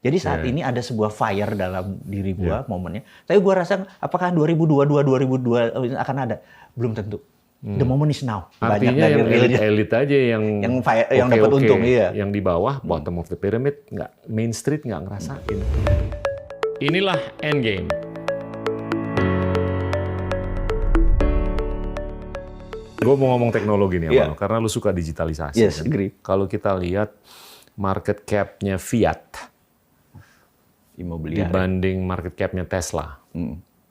Jadi saat ini ada sebuah fire dalam diri gua momennya. Tapi gua rasa apakah 2022 akan ada? Belum tentu. The moment is now. Artinya yang elit aja yang dapat untung, iya. Yang di bawah, bottom of the pyramid, Main Street nggak ngerasain. Inilah Endgame. Gue mau ngomong teknologi nih, Amal, karena lu suka digitalisasi. Yes, kan? agree. Kalau kita lihat market cap-nya Fiat dibanding market cap-nya Tesla,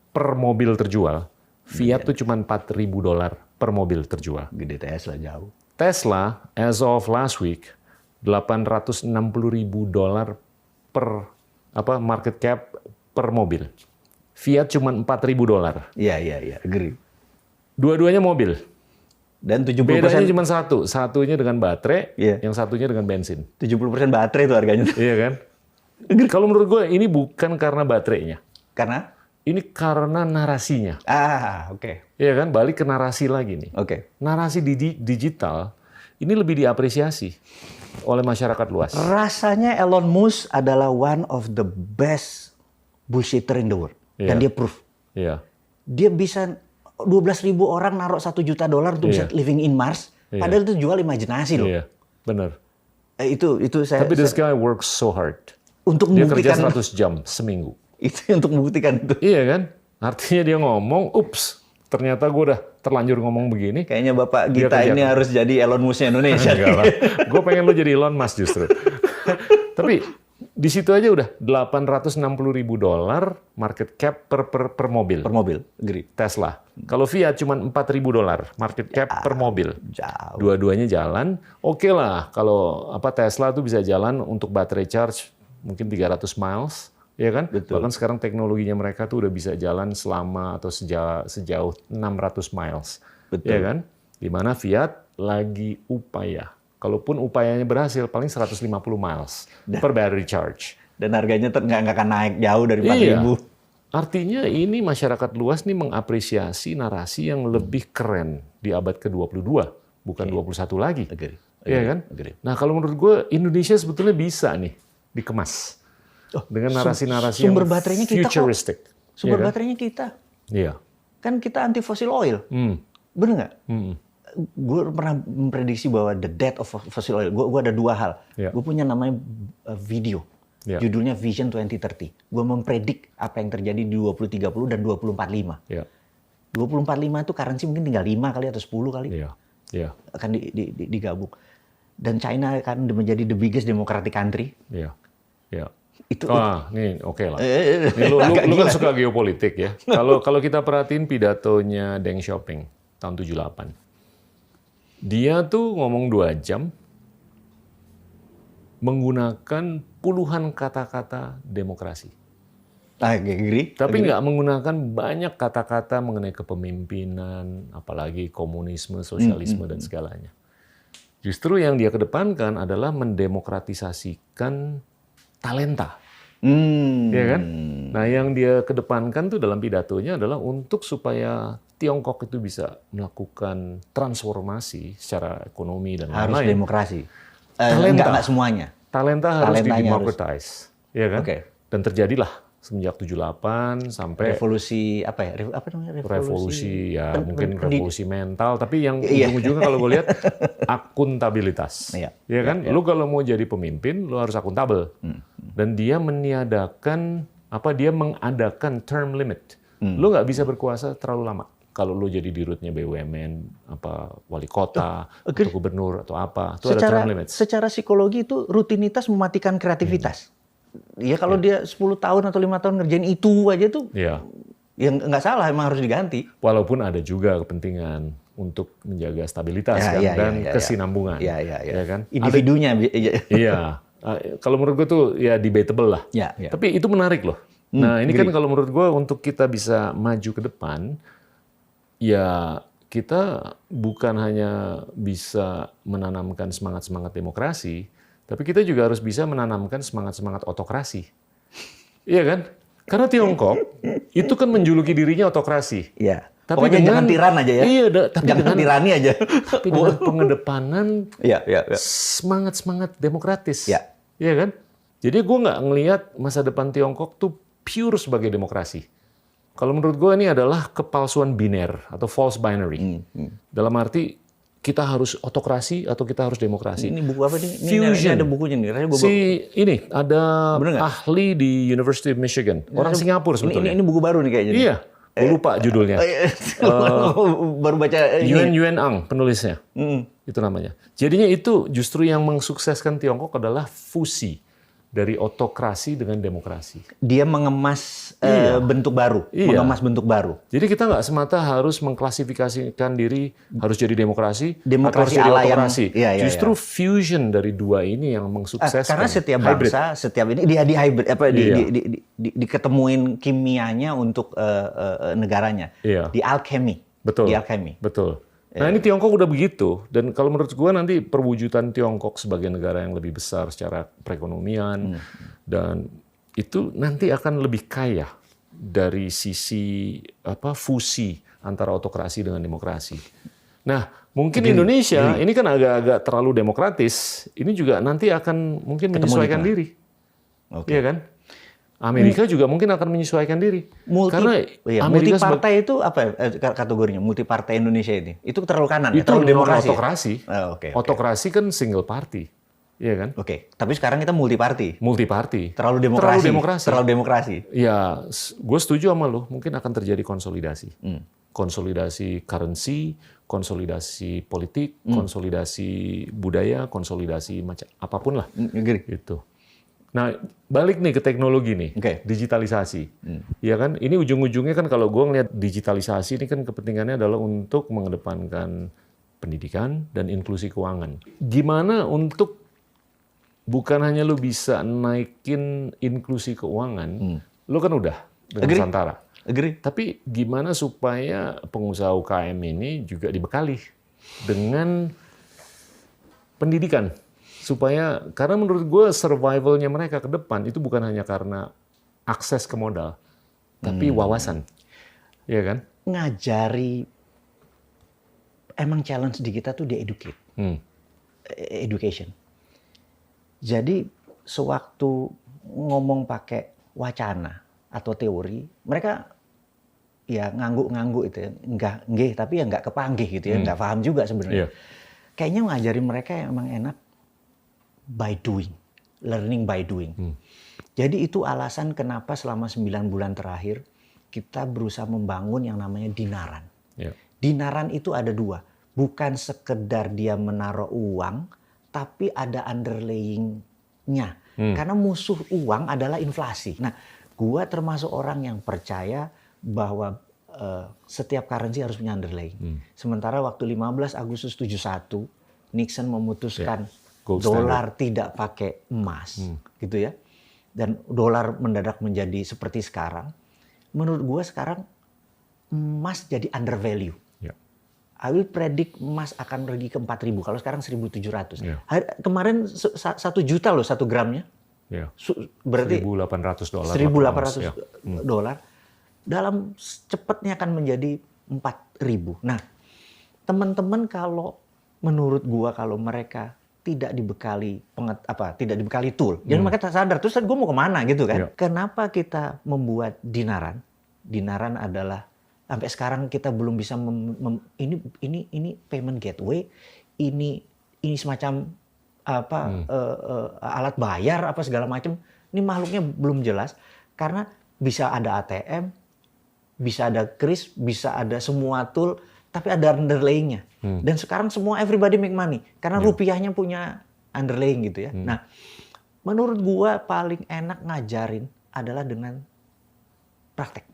per mobil terjual, Fiat tuh cuma $4.000 per mobil terjual. Gede Tesla jauh. Tesla, as of last week, $860.000 per market cap per mobil. Fiat cuma $4.000. Iya, agree. Dua-duanya mobil. Dan 70%. Bedanya cuma satunya dengan baterai, yang satunya dengan bensin. 70% baterai itu harganya. Iya kan? Kalau menurut gue ini bukan karena baterainya. Karena? Ini karena narasinya. Oke. Iya kan? Balik ke narasi lagi nih. Oke. Narasi digital ini lebih diapresiasi oleh masyarakat luas. Rasanya Elon Musk adalah one of the best bullshitter in the world. Dan dia proof. Iya. Dia bisa 12.000 orang naruh $1 juta untuk bisa living in Mars. Padahal itu jual imajinasi loh. Iya, benar. Itu saya. Tapi this guy works so hard. Untuk dia membuktikan, kerja 100 jam seminggu. Itu untuk membuktikan itu. Iya kan? Artinya dia ngomong, ups, ternyata gue udah terlanjur ngomong begini. Kayaknya Bapak Gita ini harus jadi Elon Musk Indonesia. Enggak lah. Gue pengen lo jadi Elon Musk justru. Tapi di situ aja udah $860.000 market cap per mobil. Per mobil, agree. Tesla. Kalau Fiat cuma $4.000 market cap per mobil. Jauh. Dua-duanya jalan. Oke lah, kalau Tesla tuh bisa jalan untuk baterai charge mungkin 300 miles, ya kan? Betul. Bahkan sekarang teknologinya mereka tuh udah bisa jalan selama atau sejauh 600 miles. Betul. Ya kan? Di mana Fiat lagi upaya. Kalaupun upayanya berhasil, paling 150 miles per battery charge. Dan harganya nggak akan naik jauh dari 4.000. Iya. Artinya ini masyarakat luas nih mengapresiasi narasi yang lebih keren di abad ke-22, bukan 21 lagi. Iya kan? Nah kalau menurut gue, Indonesia sebetulnya bisa nih dikemas dengan narasi-narasi yang baterainya futuristic. Kita kok. Sumber baterainya kita. Iya. Kan kita anti fossil oil. Bener nggak? Gue pernah memprediksi bahwa the death of fossil oil. Gue ada dua hal. Gue punya namanya video. Judulnya Vision 2030. Gue mempredik apa yang terjadi di 2030 dan 2045. 2045 itu currency mungkin tinggal 5 kali atau 10 kali. Akan digabung. Dan China akan menjadi the biggest democratic country. Itu nih oke lah. Nih, lu kan suka geopolitik ya. Kalau kita perhatiin pidatonya Deng Xiaoping tahun 78. Dia tuh ngomong 2 jam menggunakan puluhan kata-kata demokrasi. Tapi nggak menggunakan banyak kata-kata mengenai kepemimpinan, apalagi komunisme, sosialisme, dan segalanya. Justru yang dia kedepankan adalah mendemokratisasikan talenta. Ya kan? Nah, yang dia kedepankan tuh dalam pidatonya adalah untuk supaya Tiongkok itu bisa melakukan transformasi secara ekonomi dan lain-lain. Harus demokrasi. Talenta. Enggak semuanya. Talenta harus didemocratize. Ya kan? Dan terjadilah semenjak 78 sampai revolusi apa ya? Apa namanya? Revolusi ya mungkin revolusi mental, tapi yang ujung-ujungnya kalau gue lihat akuntabilitas. Ya kan? Lu kalau mau jadi pemimpin, lu harus akuntabel. Dan dia meniadakan dia mengadakan term limit. Lu nggak bisa berkuasa terlalu lama. Kalau lu jadi dirutnya BUMN, wali kota, atau gubernur atau apa, itu ada term limit. Secara psikologi itu rutinitas mematikan kreativitas. Ya kalau dia 10 tahun atau 5 tahun ngerjain itu aja tuh, ya nggak salah, emang harus diganti. Walaupun ada juga kepentingan untuk menjaga stabilitas dan kesinambungan. Ya kan? Individunya. Iya. Kalau menurut gue tuh ya debatable lah. Tapi itu menarik loh. Nah ini kan kalau menurut gue untuk kita bisa maju ke depan, ya kita bukan hanya bisa menanamkan semangat-semangat demokrasi, tapi kita juga harus bisa menanamkan semangat-semangat otokrasi. Iya kan? Karena Tiongkok itu kan menjuluki dirinya otokrasi. Iya. Tapi jangan tiran aja ya. Iya, tapi jangan tirani aja. Tapi dengan pengedepanan semangat-semangat demokratis. Iya kan? Jadi gue nggak ngelihat masa depan Tiongkok tuh pure sebagai demokrasi. Kalau menurut gue ini adalah kepalsuan biner atau false binary. Dalam arti kita harus otokrasi atau kita harus demokrasi. Ini buku apa nih? Fusion. Ini ada bukunya nih. Ini ada ahli di University of Michigan. Orang Singapura sebetulnya. Ini buku baru nih kayaknya. Iya. Gue lupa judulnya. Baru baca. Yuan Ang penulisnya. Itu namanya. Jadinya itu justru yang mensukseskan Tiongkok adalah fusi dari otokrasi dengan demokrasi. Dia mengemas bentuk baru, mengemas bentuk baru. Jadi kita nggak semata harus mengklasifikasikan diri harus jadi demokrasi atau harus jadi otokrasi. Justru fusion dari dua ini yang mensukseskan. Karena setiap bangsa, setiap ini dia di hybrid diketemuin kimianya untuk negaranya. Di alchemy. Betul. Di alchemy. Betul. Nah ini Tiongkok udah begitu, dan kalau menurut gue nanti perwujudan Tiongkok sebagai negara yang lebih besar secara perekonomian, dan itu nanti akan lebih kaya dari sisi fusi antara otokrasi dengan demokrasi. Nah mungkin Indonesia ini kan agak-agak terlalu demokratis, ini juga nanti akan mungkin menyesuaikan diri, iya kan? Amerika juga mungkin akan menyesuaikan diri. Karena multipartai itu apa kategorinya? Multipartai Indonesia ini. Itu terlalu kanan, itu terlalu demokrasi. Otokrasi kan single party. Iya kan? Tapi sekarang kita multiparty. Terlalu demokrasi. Ya, gue setuju sama lo. Mungkin akan terjadi konsolidasi. Konsolidasi currency, konsolidasi politik, konsolidasi budaya, konsolidasi macam apapun lah. Gitu. Nah, balik nih ke teknologi nih, digitalisasi. Ya kan, ini ujung-ujungnya kan kalau gue ngelihat digitalisasi ini kan kepentingannya adalah untuk mengedepankan pendidikan dan inklusi keuangan. Gimana untuk bukan hanya lu bisa naikin inklusi keuangan, lu kan udah dengan Nusantara. Tapi gimana supaya pengusaha UKM ini juga dibekali dengan pendidikan? Karena menurut gue survivalnya mereka ke depan itu bukan hanya karena akses ke modal, tapi wawasan, ya kan? Ngajari, emang challenge di kita tuh di education. Jadi sewaktu ngomong pakai wacana atau teori, mereka ya ngangguk-ngangguk itu, tapi ya nggak kepanggih gitu ya, nggak paham juga sebenarnya. Kayaknya ngajarin mereka yang emang enak. By doing, learning by doing. Jadi itu alasan kenapa selama 9 bulan terakhir kita berusaha membangun yang namanya dinaran. Dinaran itu ada 2, bukan sekedar dia menaruh uang, tapi ada underlying-nya. Karena musuh uang adalah inflasi. Nah, gua termasuk orang yang percaya bahwa setiap currency harus punya underlying. Sementara waktu 15 Agustus 71, Nixon memutuskan dolar tidak pakai emas, gitu ya. Dan dolar mendadak menjadi seperti sekarang. Menurut gue sekarang emas jadi undervalue. I will predict emas akan pergi ke 4.000. Kalau sekarang 1.700. Kemarin 1 juta loh 1 gramnya. Berarti $1.800. $1.800. Dalam cepatnya akan menjadi 4.000. Nah, teman-teman kalau menurut gua kalau mereka tidak dibekali tool. Jadi mereka tak sadar, terus gue mau kemana gitu kan. Kenapa kita membuat dinaran? Dinaran adalah sampai sekarang kita belum bisa ini payment gateway, ini semacam alat bayar apa segala macam. Ini makhluknya belum jelas karena bisa ada ATM, bisa ada kris, bisa ada semua tool, tapi ada underlaying-nya. Dan sekarang semua everybody make money karena rupiahnya punya underlaying gitu ya. Nah, menurut gua paling enak ngajarin adalah dengan praktek.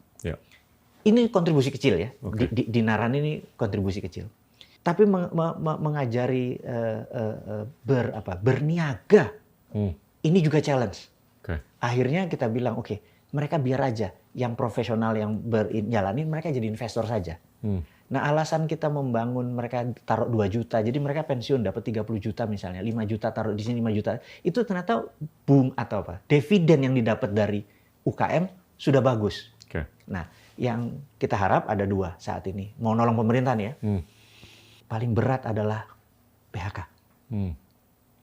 Ini kontribusi kecil ya. Dinaran ini kontribusi kecil. Tapi mengajari berniaga ini juga challenge. Akhirnya kita bilang mereka biar aja yang profesional yang berjalanin mereka jadi investor saja. Nah, alasan kita membangun mereka taruh 2 juta, jadi mereka pensiun dapat 30 juta misalnya, 5 juta taruh di sini 5 juta. Itu ternyata boom atau dividen yang didapat dari UKM sudah bagus. Nah, yang kita harap ada 2 saat ini. Mau nolong pemerintahan ya. Paling berat adalah PHK.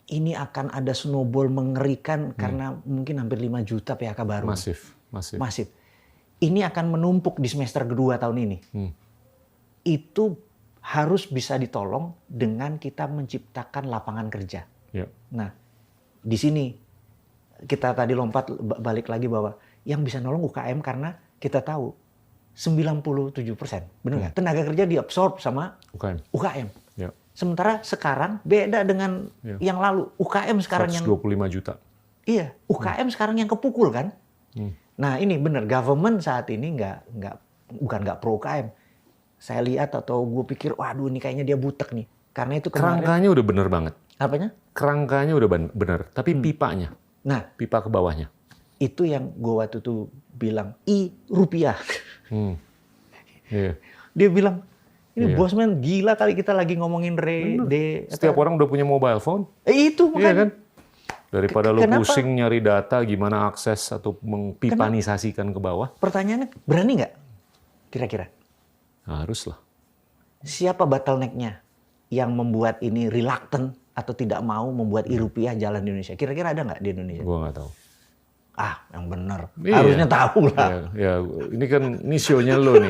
ini akan ada snowball mengerikan karena mungkin hampir 5 juta PHK baru. Masif. Ini akan menumpuk di semester kedua tahun ini. Itu harus bisa ditolong dengan kita menciptakan lapangan kerja. Ya. Nah, di sini kita tadi lompat balik lagi bahwa yang bisa nolong UKM karena kita tahu 97%, benar nggak? Tenaga kerja diabsorb sama UKM. Ya. Sementara sekarang beda dengan yang lalu. UKM sekarang 125 juta. Iya, UKM sekarang yang kepukul kan. Nah ini benar, government saat ini bukan nggak pro UKM. Saya lihat atau gue pikir, waduh ini kayaknya dia butek nih. Karena itu kemarin. Kerangkanya udah bener banget. Apanya? Kerangkanya udah bener, tapi pipanya. Nah, pipa ke bawahnya. Itu yang gue waktu itu bilang, rupiah. Yeah. Dia bilang, ini bosman gila kali kita lagi ngomongin Setiap orang udah punya mobile phone. Itu makanya. Iya kan? Daripada lo pusing nyari data gimana akses atau mengpipanisasikan ke bawah. Pertanyaannya, berani nggak kira-kira? Haruslah. Siapa bottleneck-nya yang membuat ini reluctant atau tidak mau membuat rupiah jalan di Indonesia? Kira-kira ada nggak di Indonesia? Gua nggak tahu. Yang benar. Harusnya tahu lah. Ya, ini show-nya lo nih.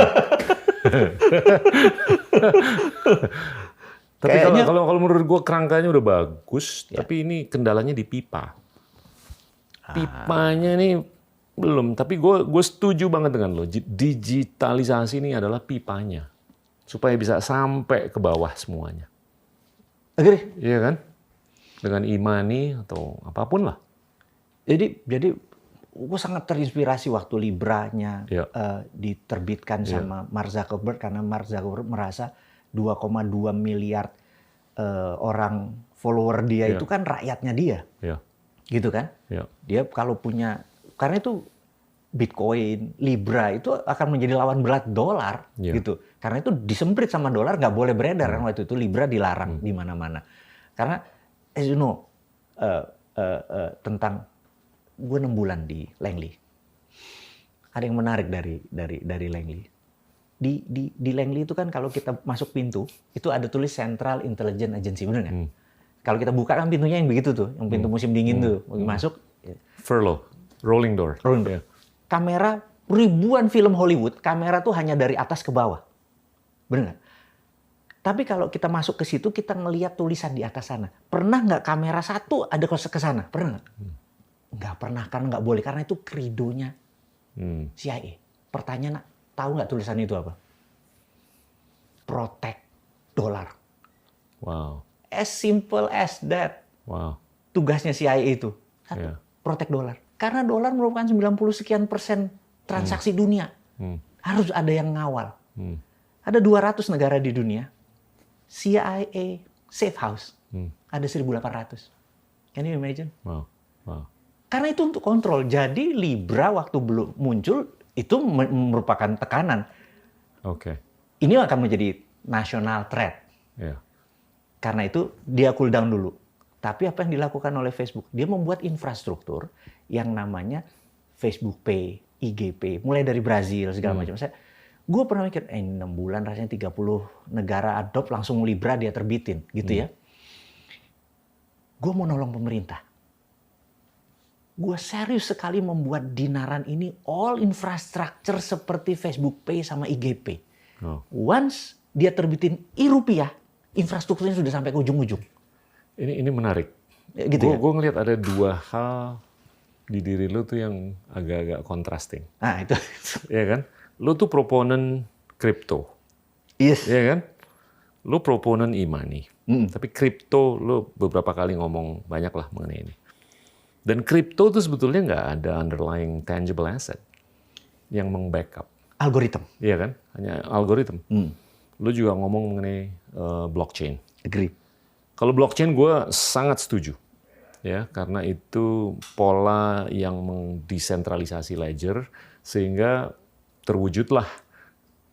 Tapi kalau menurut gue kerangkanya udah bagus, tapi ini kendalanya di pipa. Pipanya nih belum, tapi gue setuju banget dengan lo. Digitalisasi ini adalah pipanya, supaya bisa sampai ke bawah semuanya. Agree? Iya kan? Dengan e-money atau apapun lah. Jadi gue sangat terinspirasi waktu Libra-nya diterbitkan sama Mark Zuckerberg, karena Mark Zuckerberg merasa 2,2 miliar orang follower dia itu kan rakyatnya dia, gitu kan? Dia kalau punya, karena itu Bitcoin, Libra itu akan menjadi lawan berat dolar, gitu. Karena itu disemprit sama dolar, nggak boleh beredar kan waktu itu Libra dilarang di mana-mana. Karena, as you know, tentang gue 6 bulan di Langley, ada yang menarik dari Langley. Di Langley itu kan kalau kita masuk pintu, itu ada tulis Central Intelligence Agency, benar nggak? Kalau kita buka kan pintunya yang begitu tuh, yang pintu musim dingin tuh, masuk. Furlough, rolling door. Kamera, ribuan film Hollywood, kamera tuh hanya dari atas ke bawah, benar nggak? Tapi kalau kita masuk ke situ, kita ngelihat tulisan di atas sana. Pernah nggak kamera satu ada ke sana? Pernah nggak? Nggak pernah, karena nggak boleh, karena itu kredonya CIA. Pertanyaan, tahu nggak tulisan itu apa? Protect dollar. Wow. As simple as that. Wow. Tugasnya CIA itu. Satu, protect dollar. Karena dolar merupakan 90% transaksi dunia. Harus ada yang ngawal. Ada 200 negara di dunia. CIA safe house. Ada 1.800. Can you imagine? Wow. Karena itu untuk kontrol. Jadi Libra waktu belum muncul, itu merupakan tekanan. Ini akan menjadi national threat. Karena itu dia cool down dulu. Tapi apa yang dilakukan oleh Facebook? Dia membuat infrastruktur yang namanya Facebook Pay, IG Pay, mulai dari Brazil segala macam. Gue pernah mikir, 6 bulan rasanya 30 negara adopt, langsung Libra dia terbitin, gitu ya. Gue mau nolong pemerintah. Gue serius sekali membuat Dinaran ini all infrastructure seperti Facebook Pay sama IG Pay. Once dia terbitin rupiah, infrastrukturnya sudah sampai ke ujung-ujung. Ini menarik. Gitu gue ngelihat ada 2 hal di diri lu tuh yang agak-agak contrasting. Nah itu. Iya kan? Lu tuh proponen kripto. Yes. Iya kan? Lu proponen e-money. Tapi kripto lu beberapa kali ngomong banyak lah mengenai ini. Dan kripto itu sebetulnya nggak ada underlying tangible asset yang meng-backup. Algoritma. Iya kan? Hanya algoritma. Lu juga ngomong mengenai blockchain. Agree. Kalau blockchain gue sangat setuju. Ya, karena itu pola yang mendesentralisasi ledger sehingga terwujudlah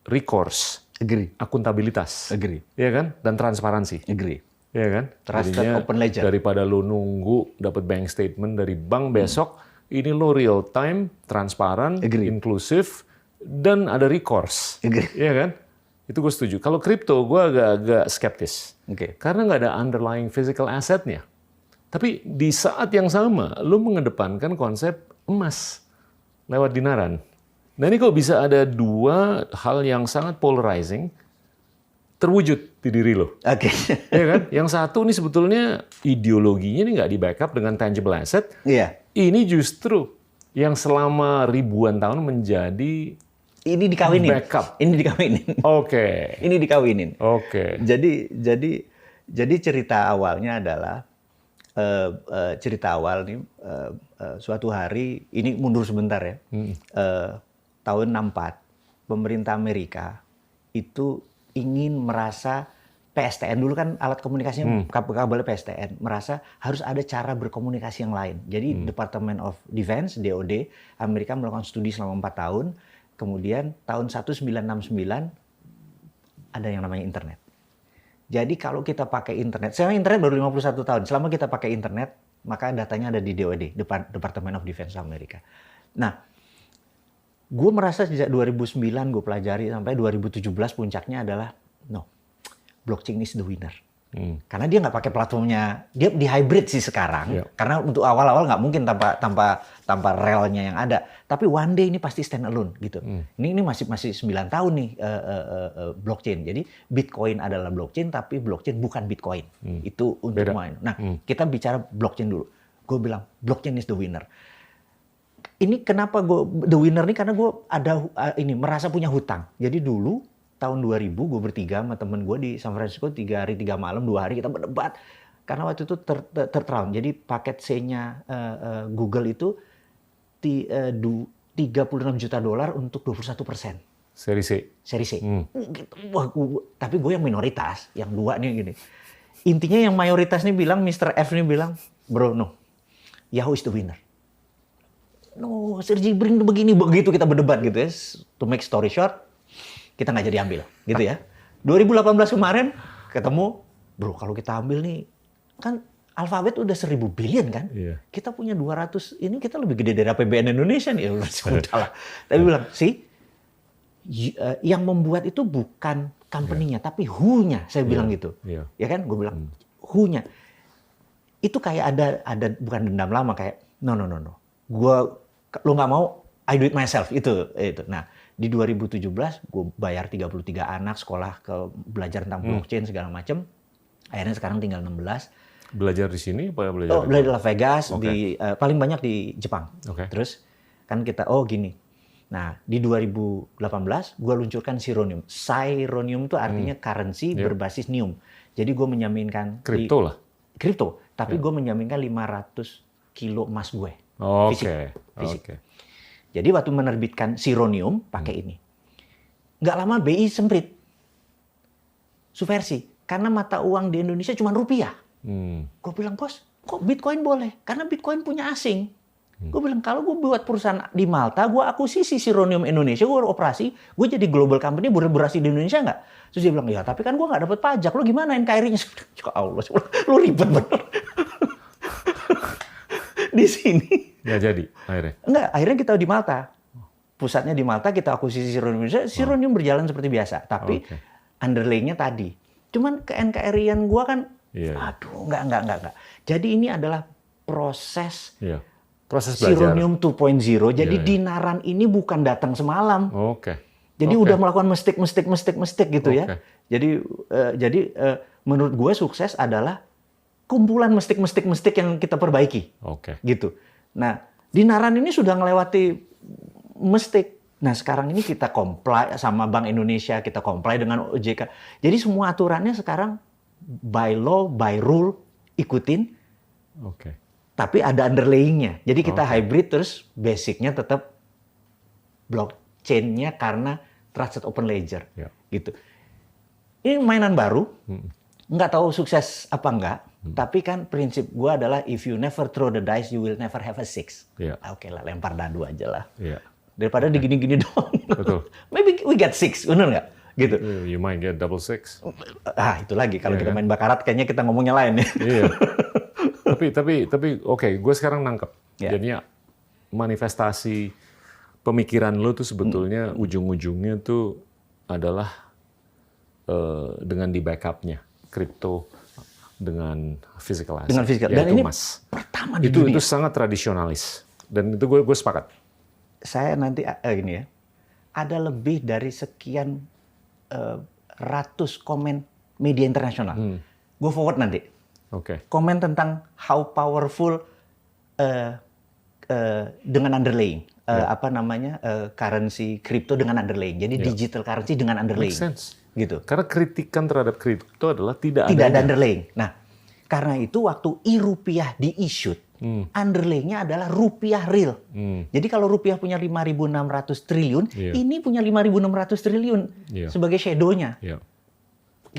recourse. Agree. Akuntabilitas. Agree. Iya kan? Dan transparansi. Agree. Iya kan? Trusted open ledger. Daripada lo nunggu dapat bank statement dari bank besok, ini lo real time, transparan, inklusif, dan ada recourse. Iya kan? Itu gue setuju. Kalau kripto gue agak skeptis. Karena nggak ada underlying physical asset-nya. Tapi di saat yang sama, lu mengedepankan konsep emas lewat dinaran. Nah ini kok bisa ada dua hal yang sangat polarizing terwujud di diri lo. Oke. Ya kan? Yang satu ini sebetulnya ideologinya ini nggak di-backup dengan tangible asset. Iya. Ini justru yang selama ribuan tahun menjadi ini dikawinin. Backup. Ini dikawinin. Oke. Ini dikawinin. Oke. Jadi cerita awalnya adalah cerita awal nih suatu hari ini mundur sebentar ya. Tahun 64 pemerintah Amerika itu ingin merasa PSTN dulu kan alat komunikasinya kabelnya PSTN, merasa harus ada cara berkomunikasi yang lain. Jadi Department of Defense DoD Amerika melakukan studi selama 4 tahun. Kemudian tahun 1969 ada yang namanya internet. Jadi kalau kita pakai internet, sekarang internet baru 51 tahun. Selama kita pakai internet, maka datanya ada di DoD, Department of Defense Amerika. Nah, gue merasa sejak 2009 gue pelajari sampai 2017 puncaknya adalah blockchain is the winner. Karena dia nggak pakai platformnya, dia di hybrid sih sekarang. Karena untuk awal-awal nggak mungkin tanpa relnya yang ada. Tapi one day ini pasti stand alone gitu. Ini masih 9 tahun nih blockchain. Jadi Bitcoin adalah blockchain, tapi blockchain bukan Bitcoin. Itu untuk main. Nah, kita bicara blockchain dulu. Gue bilang blockchain is the winner. Ini kenapa gue the winner nih? Karena gue ada merasa punya hutang. Jadi dulu tahun 2000 gue bertiga sama temen gue di San Francisco 3 hari 3 malam 2 hari kita berdebat karena waktu itu tertraum. Jadi paket C-nya Google itu $36 juta untuk 21%. Seri C. Seri C. Wah, tapi gue yang minoritas, yang dua nih gini. Intinya yang mayoritas nih bilang, Mr. F nih bilang, bro no, Yahoo is the winner. No, Sergey Brin begini begitu kita berdebat gitu ya. To make story short, kita nggak jadi ambil, gitu ya. 2018 kemarin ketemu, bro kalau kita ambil nih, kan Alphabet udah 1.000 billion kan, kita punya 200, ini kita lebih gede dari APBN Indonesia nih, udahlah. Tapi bilang, yang membuat itu bukan company-nya, tapi who-nya, saya bilang gitu, ya kan, gue bilang who-nya. Itu kayak ada bukan dendam lama kayak, no, lo nggak mau, I do it myself, itu. Nah. Di 2017, gue bayar 33 anak sekolah belajar tentang blockchain segala macam. Akhirnya sekarang tinggal 16. Belajar di sini apa belajar? Belajar di Las Vegas, paling banyak di Jepang. Terus kan kita, gini. Nah, di 2018, gue luncurkan Sironium. Sironium itu artinya currency berbasis nium. Jadi gue menjaminkan... Kripto lah? Kripto, tapi gue menjaminkan 500 kilo emas gue. Fisik. Jadi waktu menerbitkan Sironium pakai ini. Nggak lama BI semprit. Subversi. Karena mata uang di Indonesia cuma rupiah. Gue bilang, bos, kok Bitcoin boleh? Karena Bitcoin punya asing. Gue bilang, kalau gue buat perusahaan di Malta, gue akuisisi Sironium Indonesia, gue operasi, gue jadi global company, boleh beroperasi di Indonesia nggak? Terus dia bilang, ya tapi kan gue nggak dapat pajak. Lo gimana NKRI-nya? Ya Allah, lo ribet bener. Di sini. Nggak jadi akhirnya? Enggak, akhirnya kita di Malta. Pusatnya di Malta, kita akuisisi Sironium Indonesia. Sironium berjalan seperti biasa. Tapi underlay-nya tadi. Cuman ke NKRI-an gua kan, aduh, enggak. Jadi ini adalah proses proses belajar. Sironium 2.0. Jadi dinaran ini bukan datang semalam. Jadi udah melakukan mistik gitu ya. Jadi menurut gue sukses adalah kumpulan mistik yang kita perbaiki. Gitu. Nah, dinaran ini sudah melewati mistik. Nah, sekarang ini kita comply sama Bank Indonesia, kita comply dengan OJK. Jadi semua aturannya sekarang by law, by rule, ikutin. Tapi ada underlaying-nya. Jadi kita hybrid terus basic-nya tetap blockchain-nya karena Trusted Open Ledger. Gitu. Ini mainan baru. Nggak tahu sukses apa enggak. Tapi kan prinsip gue adalah if you never throw the dice, you will never have a six. Oke lah, lempar dadu aja lah. Daripada digini-gini doang. Betul. Maybe we get six, benar nggak? Gitu. You might get double six. Itu lagi kalau kita main bakarat kayaknya kita ngomongnya lain ya. Tapi oke, gue sekarang nangkep. Jadinya manifestasi pemikiran lo tuh sebetulnya ujung-ujungnya tuh adalah dengan di backupnya kripto dengan physical asset. Dengan physical. Dan ini emas. Pertama di dunia. Itu sangat tradisionalis. Dan itu gue sepakat. Saya nanti gini ya, ada lebih dari sekian ratus komen media internasional. Gue forward nanti. Komen tentang how powerful dengan underlying. Currency kripto dengan underlying. Jadi digital currency dengan underlying. Make sense. Gitu. Karena kritikan terhadap kripto adalah tidak ada underlying. Nah, karena itu waktu e-rupiah di-issued, underlying-nya adalah rupiah real. Jadi kalau rupiah punya 5.600 triliun, ini punya 5.600 triliun sebagai shadow-nya.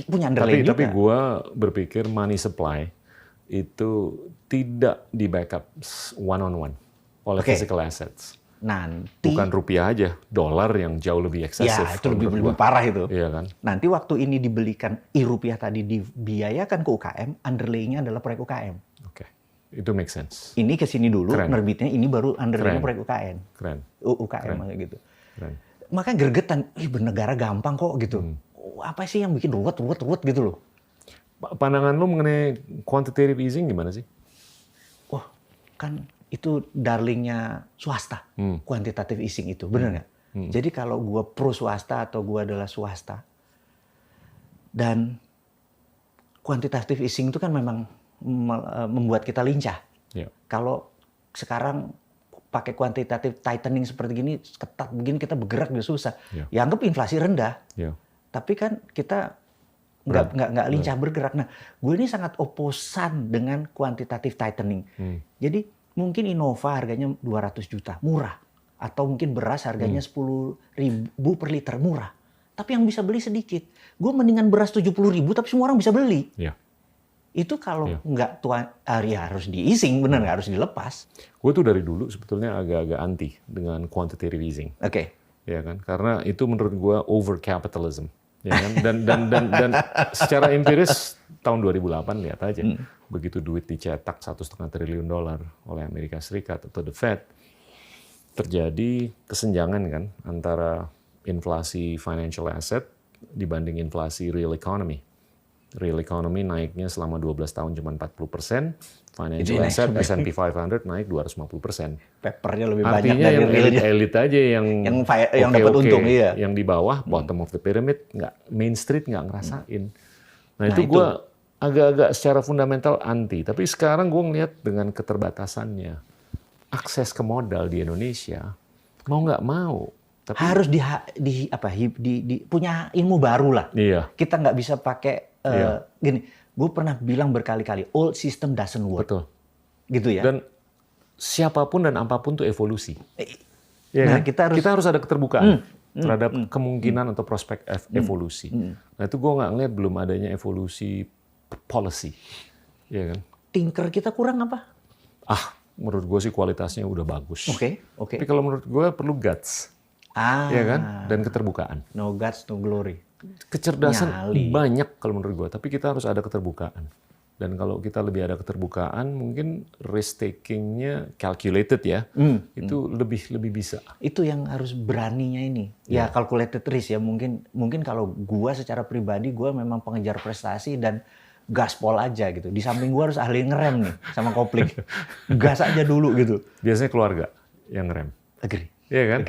Punya underlying juga. Tapi gue berpikir money supply itu tidak di backup one-on-one oleh physical assets. Nanti bukan rupiah aja, dolar yang jauh lebih eksesif. Ya, itu lebih parah itu. Iya kan? Nanti waktu ini dibelikan e-rupiah tadi dibiayakan ke UKM, underlying-nya adalah proyek UKM. Oke. Itu make sense. Ini ke sini dulu, nerbitnya ini baru underlying proyek UKM. Keren. UKM gitu. Keren. Makanya gregetan, bernegara gampang kok gitu. Apa sih yang bikin ruwet gitu loh. Pandangan lu mengenai quantitative easing gimana sih? Wah, kan itu darlingnya swasta, quantitative easing itu, benar nggak? Jadi kalau gue pro swasta atau gue adalah swasta, dan quantitative easing itu kan memang membuat kita lincah. Kalau sekarang pakai quantitative tightening seperti gini, ketat begini, kita bergerak udah susah. Ya anggap inflasi rendah, tapi kan kita nggak lincah bergerak. Nah, gue ini sangat oposan dengan quantitative tightening. Jadi mungkin Innova harganya 200 juta, murah. Atau mungkin beras harganya 10.000 per liter, murah. Tapi yang bisa beli sedikit. Gue mendingan beras 70.000 tapi semua orang bisa beli. Itu kalau nggak harus di-easing, bener nggak harus dilepas. Gue tuh dari dulu sebetulnya agak-agak anti dengan quantitative easing. Ya kan? Karena itu menurut gue over capitalism. Ya kan? Dan secara empiris tahun 2008 lihat aja. Begitu duit dicetak $1,5 triliun oleh Amerika Serikat atau the Fed, terjadi kesenjangan kan antara inflasi financial asset dibanding inflasi real economy. Real economy naiknya selama 12 tahun cuma 40%, financial asset S&P 500 naik 250%. Papernya lebih banyak Artinya dari yang elit aja yang dapat untung, iya. Yang di bawah, bottom of the pyramid, Main Street nggak ngerasain. Nah itu gue agak-agak secara fundamental anti. Tapi sekarang gue ngeliat dengan keterbatasannya akses ke modal di Indonesia, mau nggak mau. Tapi harus punya ilmu baru lah. Kita nggak bisa pakai gini. Gue pernah bilang berkali-kali, old system doesn't work. Betul. Gitu ya. Dan siapapun dan apapun itu evolusi. Nah, kan? kita harus ada keterbukaan terhadap kemungkinan atau prospek evolusi. Nah itu gue nggak ngeliat belum adanya evolusi policy. Ya kan? Tinker kita kurang apa? Menurut gue sih kualitasnya udah bagus. Oke. Tapi kalau menurut gue perlu guts. Ya kan? Dan keterbukaan. No guts, no glory. Kecerdasan banyak kalau menurut gue, tapi kita harus ada keterbukaan. Dan kalau kita lebih ada keterbukaan, mungkin risk takingnya calculated ya, itu lebih bisa. Itu yang harus beraninya ini. Ya calculated risk ya. Mungkin kalau gue secara pribadi gue memang pengejar prestasi dan gaspol aja gitu. Di samping gue harus ahli ngerem nih sama kopling. Gas aja dulu gitu. Biasanya keluarga yang ngerem. Agree. Iya kan?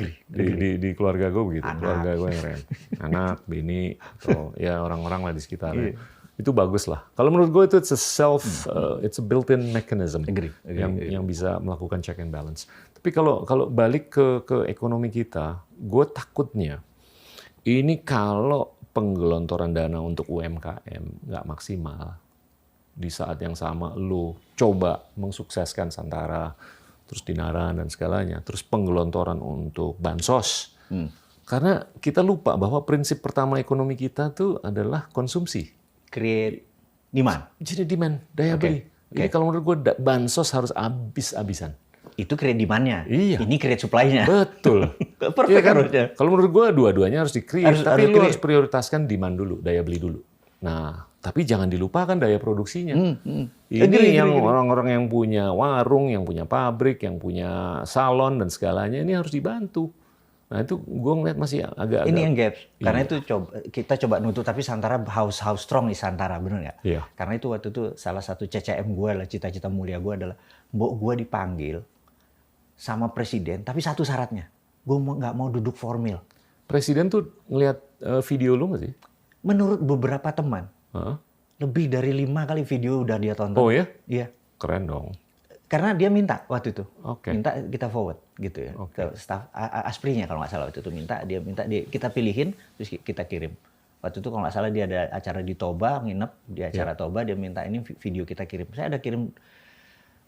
Di keluarga gue begitu. Keluarga gue yang ngerem. Anak, bini, atau ya orang-orang lah di sekitarnya. Itu bagus lah. Kalau menurut gue itu it's a built-in mechanism yang bisa melakukan check and balance. Tapi kalau balik ke ekonomi kita, gue takutnya ini kalau penggelontoran dana untuk UMKM nggak maksimal, di saat yang sama lo coba mensukseskan Santara, terus Dinara dan segalanya, terus penggelontoran untuk bansos. Karena kita lupa bahwa prinsip pertama ekonomi kita tuh adalah konsumsi. Create demand. Jadi demand, daya beli. Jadi kalau menurut gue bansos harus habis-habisan. Itu create demand-nya. Iya. Ini create supply-nya. Betul. Perfect ya kan? Harusnya. Kalau menurut gue dua-duanya harus di-create. Tapi lu harus prioritaskan demand dulu, daya beli dulu. Nah, tapi jangan dilupakan daya produksinya. Ini yang orang-orang yang punya warung, yang punya pabrik, yang punya salon dan segalanya, ini harus dibantu. Nah itu gue ngeliat masih agak-agak. Ini yang gaps. Karena itu kita coba nutup, tapi Santara how strong is Santara, bener nggak? Iya. Karena itu waktu itu salah satu CCM gue lah, cita-cita mulia gue adalah, mbok gue dipanggil sama presiden, tapi satu syaratnya, gue nggak mau duduk formal. Presiden tuh ngeliat video lu nggak sih? Menurut beberapa teman, lebih dari 5 kali video udah dia tonton. Oh ya? Iya. Keren dong. Karena dia minta waktu itu, Okay. minta kita forward gitu ya, ke staff Asprinya kalau nggak salah waktu itu minta kita pilihin terus kita kirim. Waktu itu kalau nggak salah dia ada acara di Toba, nginep di acara Toba, dia minta ini video kita kirim. Saya ada kirim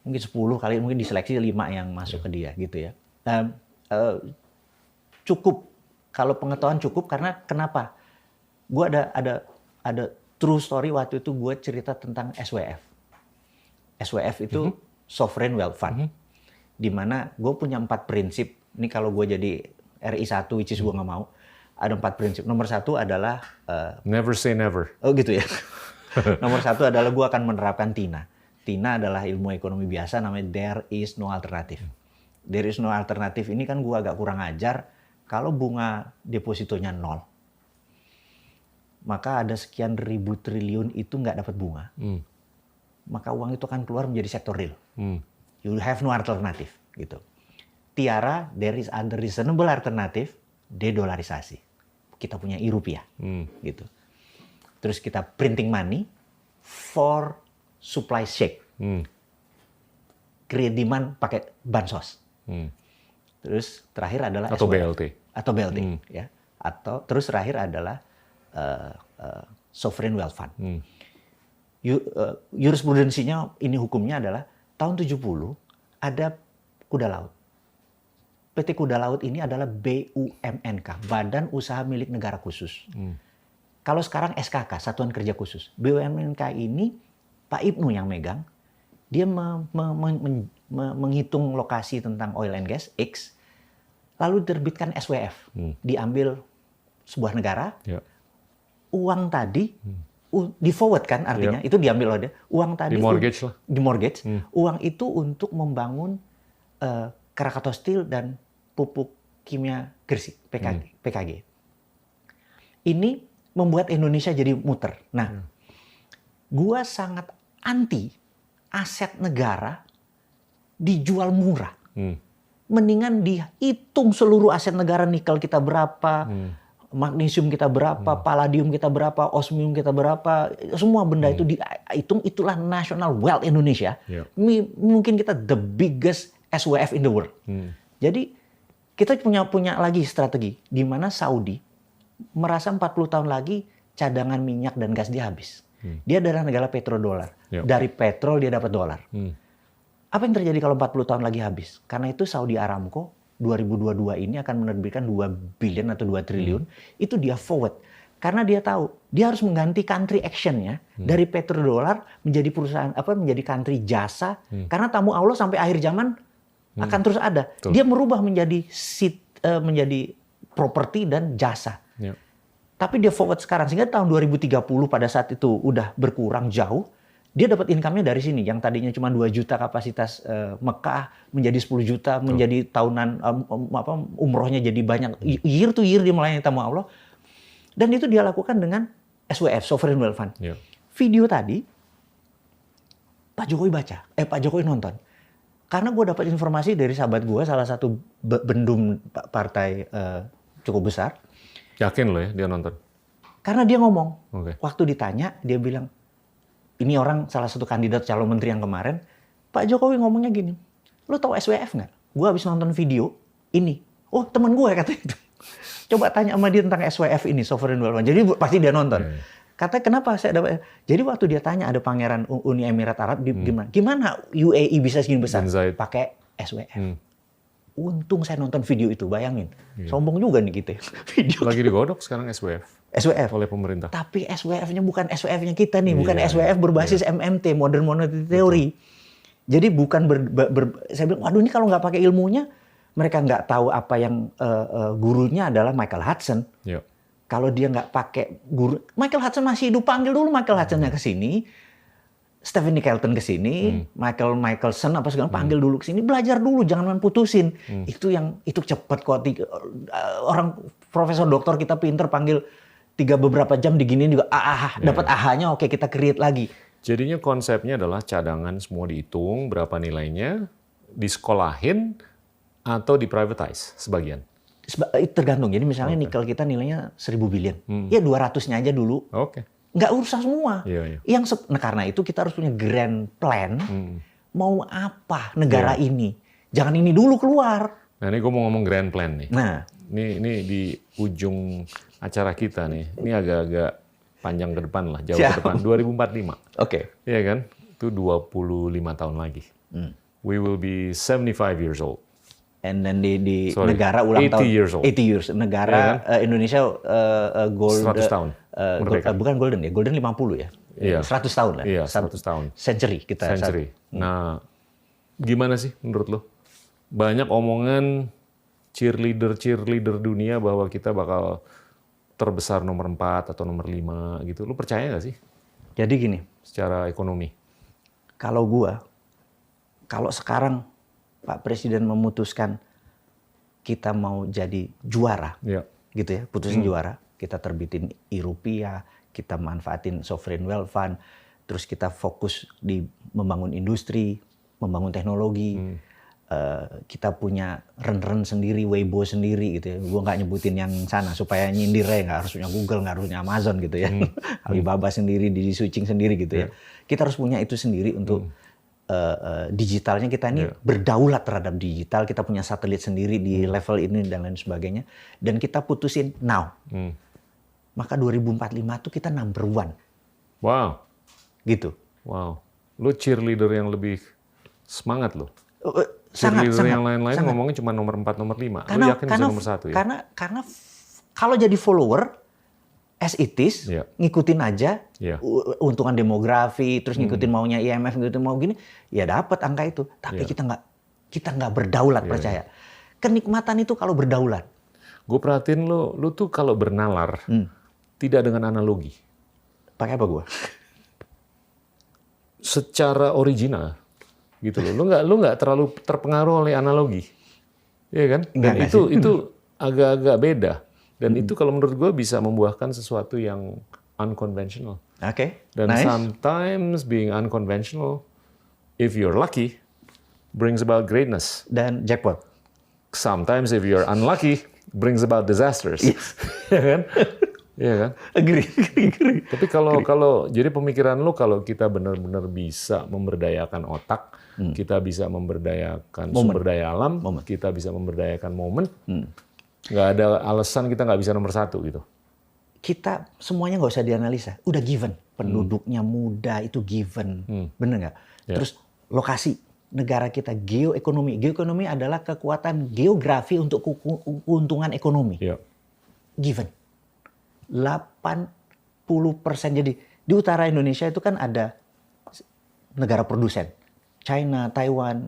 mungkin 10 kali, mungkin diseleksi 5 yang masuk ke dia gitu ya. Cukup, kalau pengetahuan cukup karena kenapa? Gue ada true story waktu itu gue cerita tentang SWF. SWF itu Sovereign Wealth Fund, di mana gue punya 4 prinsip. Ini kalau gue jadi RI 1, which is gue nggak mau, ada 4 prinsip. Nomor 1 adalah never say never. Oh gitu ya. Nomor 1 adalah gue akan menerapkan TINA. TINA adalah ilmu ekonomi biasa, namanya there is no alternative. There is no alternative ini kan gue agak kurang ajar. Kalau bunga depositonya 0, maka ada sekian ribu triliun itu nggak dapat bunga. Maka uang itu akan keluar menjadi sektor real. You have no alternative gitu. Tiara, there is under reasonable alternative, dedolarisasi. Kita punya e-rupiah gitu. Terus kita printing money for supply shake. Create demand pakai bansos. Terus terakhir adalah atau SWF. BLT. Atau BLT ya. Atau terus terakhir adalah Sovereign Wealth Fund. Jurisprudensinya, ini hukumnya adalah tahun 70 ada kuda laut. PT Kuda Laut ini adalah BUMNK, Badan Usaha Milik Negara Khusus. Kalau sekarang SKK, Satuan Kerja Khusus. BUMNK ini Pak Ibnu yang megang, dia menghitung lokasi tentang oil and gas, X, lalu diterbitkan SWF, diambil sebuah negara, uang tadi, di forward kan artinya, itu diambil oleh dia. Uang tadi di mortgage lah. Di mortgage. Uang itu untuk membangun Krakatau Steel dan pupuk kimia Gresik, PKG. Ini membuat Indonesia jadi muter. Nah, gua sangat anti aset negara dijual murah. Mendingan dihitung seluruh aset negara, nikel kita berapa, magnesium kita berapa, palladium kita berapa, osmium kita berapa, semua benda itu dihitung, itulah national wealth Indonesia. Mungkin kita the biggest SWF in the world. Jadi kita punya lagi strategi di mana Saudi merasa 40 tahun lagi cadangan minyak dan gas dia habis. Dia adalah negara petrodolar. Dari petrol dia dapat dolar. Apa yang terjadi kalau 40 tahun lagi habis? Karena itu Saudi Aramco 2022 ini akan menerbitkan 2 billion atau 2 triliun, itu dia forward. Karena dia tahu, dia harus mengganti country action-nya dari petrodolar menjadi perusahaan menjadi country jasa, karena tamu Allah sampai akhir zaman akan terus ada. Dia merubah menjadi menjadi properti dan jasa. Tapi dia forward sekarang, sehingga tahun 2030 pada saat itu udah berkurang jauh, dia dapat income-nya dari sini. Yang tadinya cuma 2 juta kapasitas Mekah menjadi 10 juta, menjadi tahunan umrohnya jadi banyak. Year to year dia melayani tamu Allah. Dan itu dia lakukan dengan SWF, Sovereign Wealth Fund. Video tadi Pak Jokowi nonton. Karena gue dapat informasi dari sahabat gue, salah satu bendum partai cukup besar. Yakin lo ya dia nonton? Karena dia ngomong, waktu ditanya dia bilang, ini orang salah satu kandidat calon menteri yang kemarin, Pak Jokowi ngomongnya gini, lo tau SWF nggak? Gue habis nonton video ini. Oh teman gue kata itu. Coba tanya sama dia tentang SWF ini, Sovereign Wealth Fund. Jadi pasti dia nonton. Katanya kenapa saya dapat? Jadi waktu dia tanya ada pangeran Uni Emirat Arab, gimana UAE bisa segini besar? Pakai SWF. Untung saya nonton video itu, bayangin. Sombong juga nih kita. Video lagi digodok sekarang SWF oleh pemerintah. Tapi SWF-nya bukan SWF-nya kita nih, bukan SWF berbasis MMT, Modern Monetary Theory. Jadi bukan saya bilang, waduh ini kalau nggak pakai ilmunya, mereka nggak tahu apa yang gurunya adalah Michael Hudson. Kalau dia nggak pakai guru, Michael Hudson masih hidup, panggil dulu Michael Hudson-nya ke sini. Stephanie Kelton ke sini, Michael Michelson apa segala panggil dulu ke sini, belajar dulu, jangan main putusin. Itu cepet kok. Orang profesor doktor kita pinter panggil beberapa jam diginiin juga dapat aha-nya, oke kita create lagi. Jadinya konsepnya adalah cadangan semua dihitung berapa nilainya, disekolahin atau di-privatize sebagian. Tergantung. Jadi misalnya nikel kita nilainya 1.000 billion. Ya 200-nya aja dulu. Oke. Nggak usah semua. Iya. Karena itu kita harus punya grand plan. Mau apa negara ini? Jangan ini dulu keluar. Nah ini gue mau ngomong grand plan nih. Nah, ini di ujung acara kita nih. Ini agak-agak panjang ke depan lah, jauh ke depan. 2045. Oke. Iya kan? Itu 25 tahun lagi. We will be 75 years old. And then di negara ulang 80 tahun. years old. 80 years. Negara Indonesia gold. 100 tahun. Bukan golden ya. Golden 50 ya. Iya. 100 tahun lah. Iya, 100 tahun. Century kita. Century. Nah, gimana sih menurut lo? Banyak omongan cheerleader dunia bahwa kita bakal terbesar nomor 4 atau nomor 5 gitu. Lu percaya nggak sih? Jadi gini. Secara ekonomi. Kalau sekarang Pak Presiden memutuskan kita mau jadi juara, gitu ya, putusin juara, kita terbitin e-rupiah, kita manfaatin sovereign wealth fund, terus kita fokus di membangun industri, membangun teknologi, kita punya ren sendiri, Weibo sendiri gitu ya. Gue nggak nyebutin yang sana supaya nyindir ya, nggak harus punya Google, nggak harus punya Amazon gitu ya. Alibaba sendiri, Didi Sucing sendiri gitu ya. Kita harus punya itu sendiri untuk digitalnya kita ini berdaulat terhadap digital. Kita punya satelit sendiri di level ini dan lain sebagainya. Dan kita putusin now. Maka 2045 tuh kita number 1. Wow. Gitu. Wow. Lu cheerleader yang lebih semangat lo. Sangat. Yang lain-lain ngomongnya cuma nomor 4, nomor 5. Lu yakin bisa nomor 1 ya? Karena kalau jadi follower, as it is, ngikutin aja untungan demografi, terus ngikutin maunya IMF, ngikutin mau gini, ya dapat angka itu. Tapi kita nggak berdaulat, percaya. Kenikmatan itu kalau berdaulat. Gue perhatiin lu tuh kalau bernalar tidak dengan analogi. Pakai apa gue? Secara original, gitu loh. Lu nggak terlalu terpengaruh oleh analogi, iya kan? Dan itu agak-agak beda. Dan itu kalau menurut gue bisa membuahkan sesuatu yang unconventional. Oke. Dan sometimes being unconventional, if you're lucky, brings about greatness. Dan jackpot. Sometimes if you're unlucky, brings about disasters. Ya kan? Iya kan? Agree. Tapi kalau jadi pemikiran lu kalau kita benar-benar bisa memberdayakan otak, kita bisa memberdayakan sumber daya alam, kita bisa memberdayakan momen. Nggak ada alasan kita nggak bisa nomor 1 gitu. Kita semuanya nggak usah dianalisa, udah given. Penduduknya muda itu given, bener nggak? Terus lokasi negara kita, geoekonomi. Geoekonomi adalah kekuatan geografi untuk keuntungan ekonomi. Given. 80%. Jadi di utara Indonesia itu kan ada negara produsen. China, Taiwan,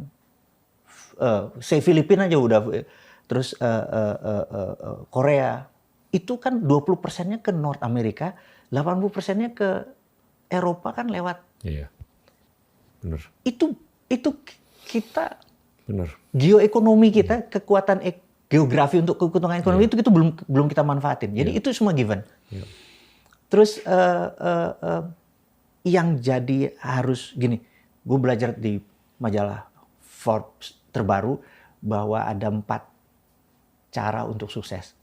Filipina aja udah. Terus Korea, itu kan 20%-nya ke North America, 80%-nya ke Eropa kan lewat. Iya, benar. Itu kita, benar. Geoekonomi kita, kekuatan geografi untuk keuntungan ekonomi itu belum kita manfaatin. Jadi itu semua given. Terus yang jadi harus gini, gue belajar di majalah Forbes terbaru bahwa ada 4 cara untuk sukses.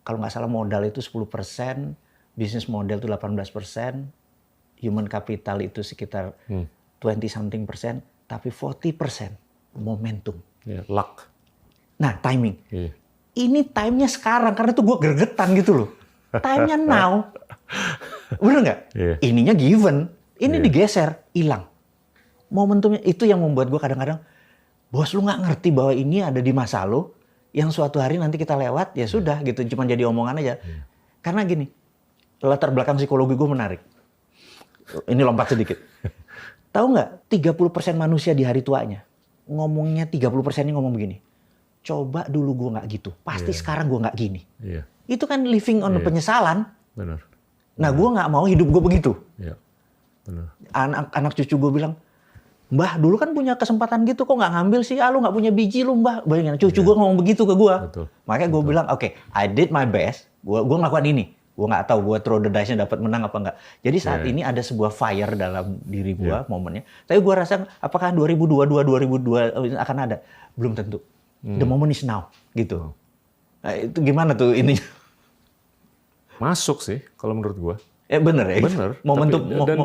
Kalau nggak salah modal itu 10%, bisnis model itu 18%, human capital itu sekitar 20-something%, tapi 40% momentum. Luck. Nah, timing. Ini time-nya sekarang, karena itu gue gregetan gitu loh. Time-nya now. Bener nggak? Ininya given, ini digeser, hilang. Momentumnya itu yang membuat gue kadang-kadang, bos lu nggak ngerti bahwa ini ada di masa lo, yang suatu hari nanti kita lewat, ya sudah gitu, cuma jadi omongan aja. Karena gini, latar belakang psikologi gue menarik. Ini lompat sedikit. Tahu nggak, 30% manusia di hari tuanya, ngomongnya 30%-nya ngomong begini, coba dulu gue nggak gitu, pasti sekarang gue nggak gini. Itu kan living on penyesalan. Benar. Nah gue nggak mau hidup gue begitu. Anak cucu gue bilang, Mbah, dulu kan punya kesempatan gitu, kok nggak ngambil sih? Lu nggak punya biji lu, Mbah. Bayangin, cucu gue ngomong begitu ke gue. Makanya gue bilang, oke, I did my best. Gue ngelakukan ini. Gue nggak tahu gue throw the dice-nya dapat menang apa nggak. Jadi saat ini ada sebuah fire dalam diri gue momennya. Tapi gue rasa, apakah 2022 akan ada? Belum tentu. The moment is now, gitu. Nah, itu gimana tuh ininya? Masuk sih, kalau menurut gue. Bener ya? Bener.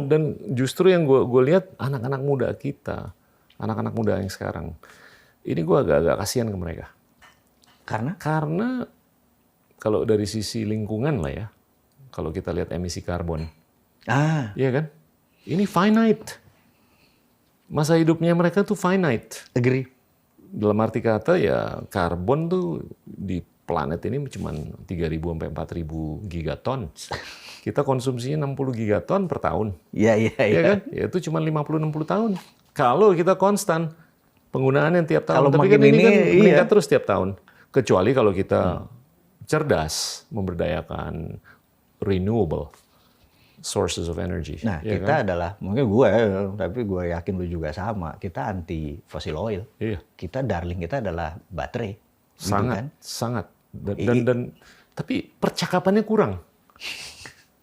Dan justru yang gue lihat anak-anak muda kita, anak-anak muda yang sekarang, ini gue agak-agak kasihan ke mereka. Karena kalau dari sisi lingkungan lah ya, kalau kita lihat emisi karbon, iya kan? Ini finite. Masa hidupnya mereka tuh finite. Agree. Dalam arti kata ya karbon tuh di planet ini cuma 3.000 sampai 4.000 gigaton. Kita konsumsinya 60 gigaton per tahun. Iya kan? Ya itu cuma 50-60 tahun. Kalau kita konstan penggunaannya tiap tahun, tapi kan ini kan meningkat terus tiap tahun. Kecuali kalau kita cerdas memberdayakan renewable sources of energy. Nah, ya kita kan? adalah, mungkin gue, tapi gue yakin lu juga sama, kita anti fossil oil. Iya. Kita darling kita adalah baterai. Sangat, gitu kan? Sangat. Dan tapi percakapannya kurang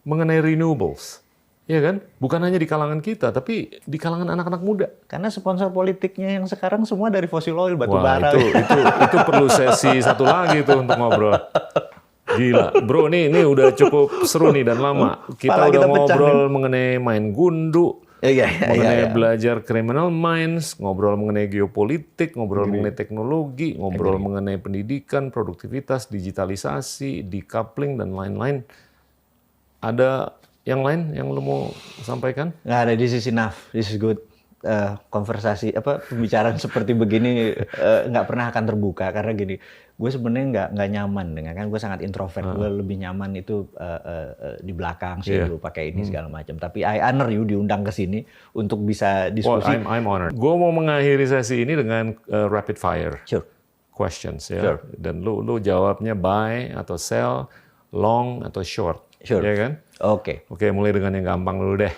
mengenai renewables. Ya kan? Bukan hanya di kalangan kita, tapi di kalangan anak-anak muda. Karena sponsor politiknya yang sekarang semua dari fossil oil, batu bara. Itu perlu sesi satu lagi tuh untuk ngobrol. Gila, bro, ini udah cukup seru nih dan lama. Kita udah ngobrol mengenai main gundu, mengenai belajar criminal minds, ngobrol mengenai geopolitik, ngobrol mengenai teknologi, ngobrol mengenai pendidikan, produktivitas, digitalisasi, decoupling, dan lain-lain. Ada yang lain yang lo mau sampaikan? Nggak ada, this is enough, this is good. Konversasi, pembicaraan seperti begini nggak pernah akan terbuka, karena gini, gue sebenarnya nggak nyaman dengan, kan gue sangat introvert, gue lebih nyaman itu di belakang sih, dulu pakai ini segala macam. Tapi I honor you diundang ke sini untuk bisa diskusi. I'm honored. Gue mau mengakhiri sesi ini dengan rapid fire questions ya, dan lu jawabnya buy atau sell, long atau short, ya kan? Oke, mulai dengan yang gampang dulu deh.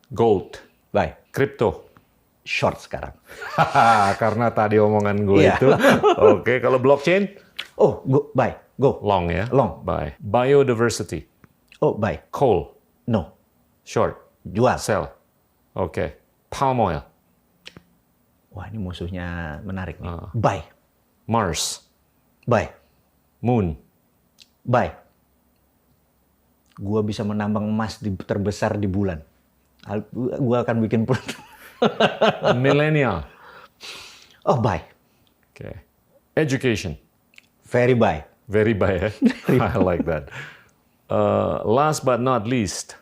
Gold. Buy. Crypto. Short sekarang. Karena tadi omongan gue itu. Oke, kalau blockchain? Buy. Go. Long ya? Long. Buy. Biodiversity? Buy. Coal? No. Short? Jual. Sell. Oke. Palm oil? Wah, ini musuhnya menarik nih. Buy. Mars? Buy. Moon? Buy. Gua bisa menambang emas terbesar di bulan. Gua akan bikin Millennial. Buy. Okay. Education. Very buy. Very buy, eh? I like that. Last but not least,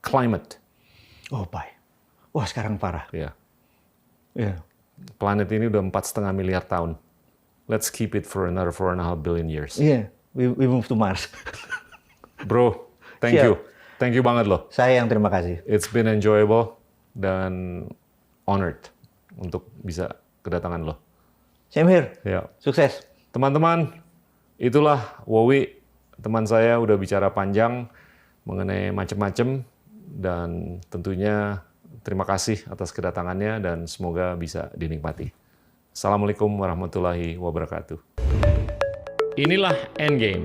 climate. Buy. Wah, sekarang parah. Iya. Yeah. Planet ini udah 4,5 miliar tahun. Let's keep it for another 4.5 billion years. Yeah, we move to Mars. Bro, thank you. Thank you banget loh. Saya yang terima kasih. It's been enjoyable dan honored untuk bisa kedatangan lo. Same here. Ya. Sukses. Teman-teman, itulah Wowi. Teman saya udah bicara panjang mengenai macam-macam, dan tentunya terima kasih atas kedatangannya dan semoga bisa dinikmati. Assalamualaikum warahmatullahi wabarakatuh. Inilah Endgame.